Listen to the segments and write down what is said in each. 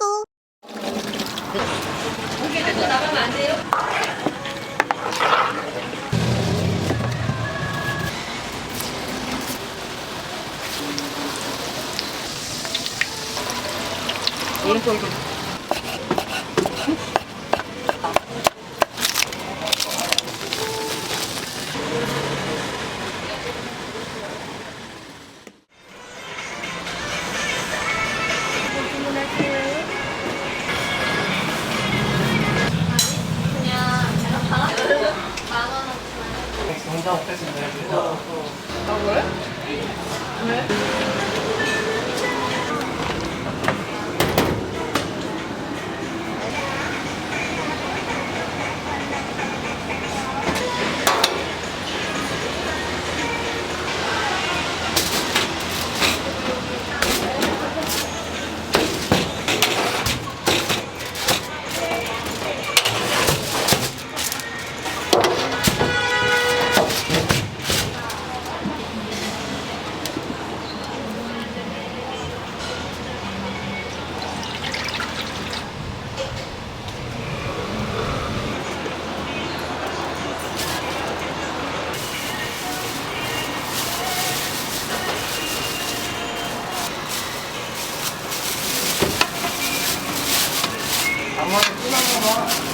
꾸꾸. 고기를 또 나가면 안 돼요? 이거. 정상 없겠습니다. 아, 왜? 왜? 앞머리 끈한 거만.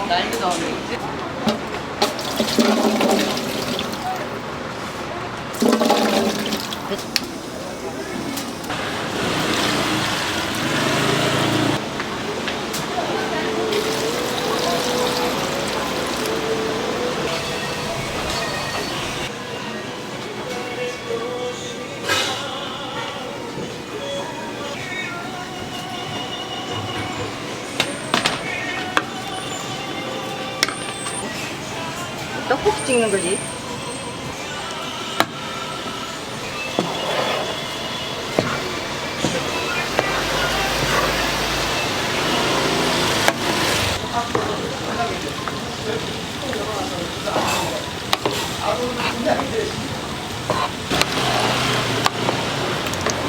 난리도 아니지? 떡볶이 찍는 거지?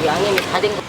양념이 다 된 거.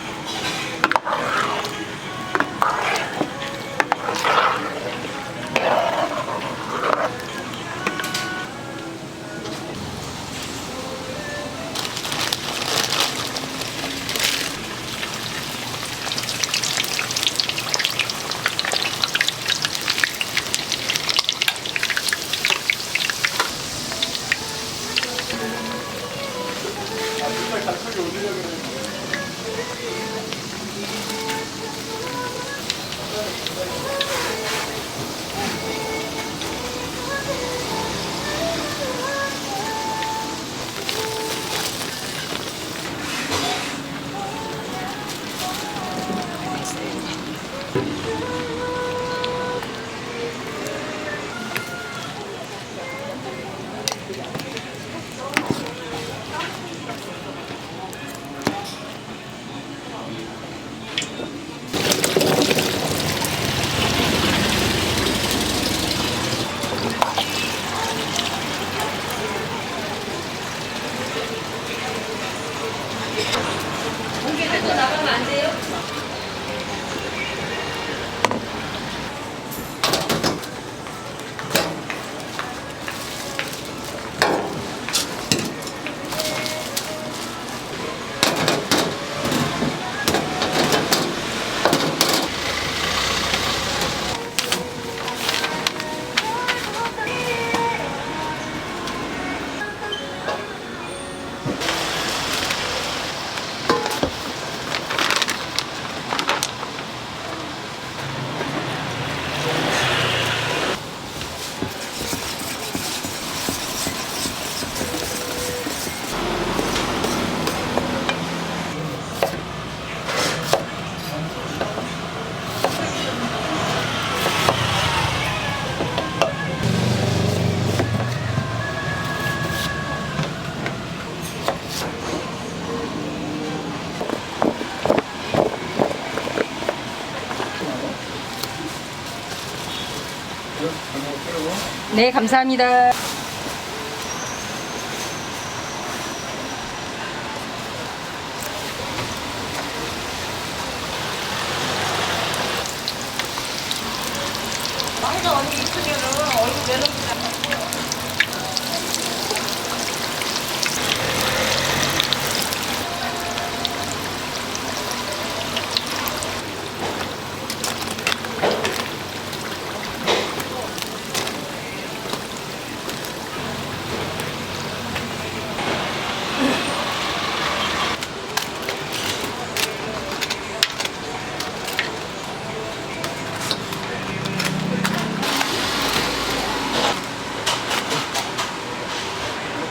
네, 감사합니다. 망자 언니 이쁘게는 얼굴 내놓고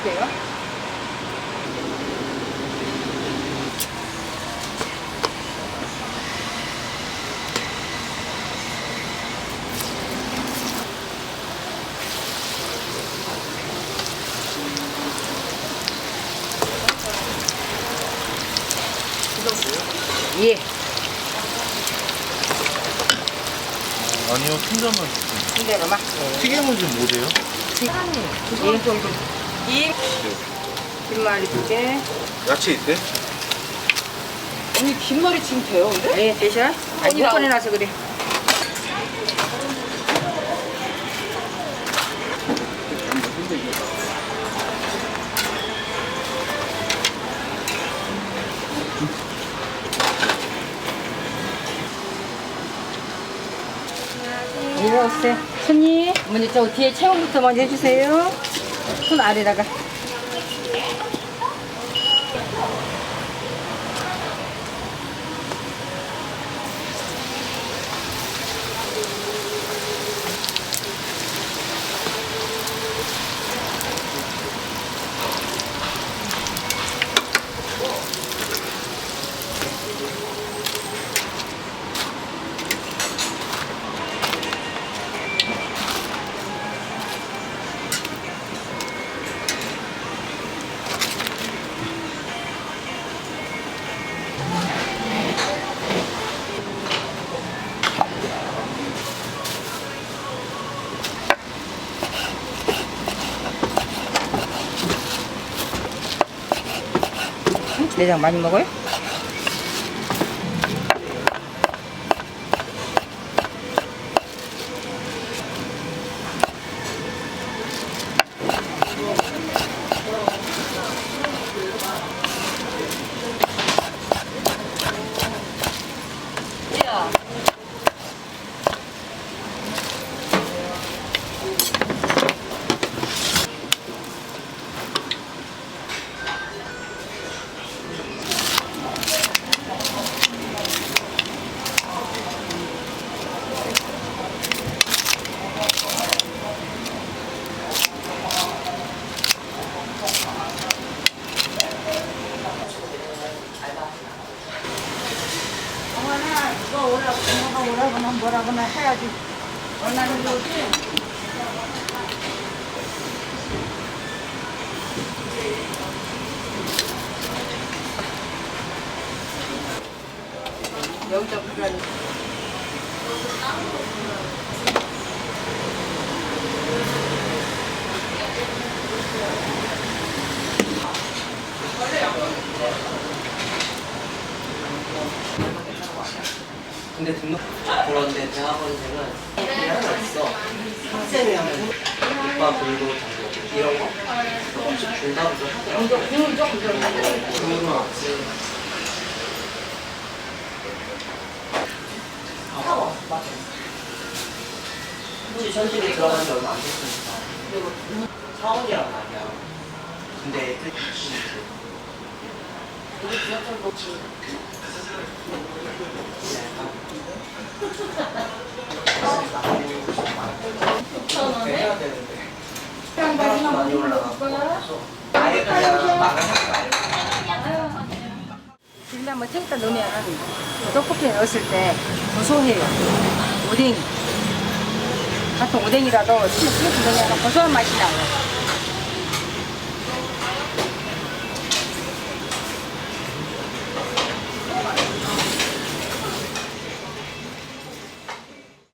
볼게요. 예. 아니요, 큰 점은 주세요. 순대로만. 튀김은 좀 뭐세요? 예, 정도. 김말이 2개. 야채 있대? 언니 김말이 지금 돼요 근데? 네, 되셔? 아니, 언니랑- 6번에 나서 그래. 이리 오세요. 손님, 먼저 저 뒤에 체온부터 먼저 해주세요. 손 아래다가. 내장 많이 먹어요? 어머나 이거 오라거나 뭐라거나 해야지 원하는 거지? 여기다 불러야 근데 등록 그런데 대학원생은 하나 있어. 학생이라면 오빠 그리고 당근 이런 거 조금씩 준다고 하더라고. 국물 조금 더 그런 거 없지. 사워 맞아. 우리 전집에 들어간 지 얼마 안 됐으니까. 그리고 사원이란 말이야. 근데 그 우리 지역장 거치. 해야 되는데. 많이 올라가고. 아예 그냥 막을 하지 말고. 일단 뭐 탱에다 넣으면 떡볶이에 넣었을 때 고소해요. 오뎅이. 같은 오뎅이라도 튀김 넣으면 고소한 맛이 나요.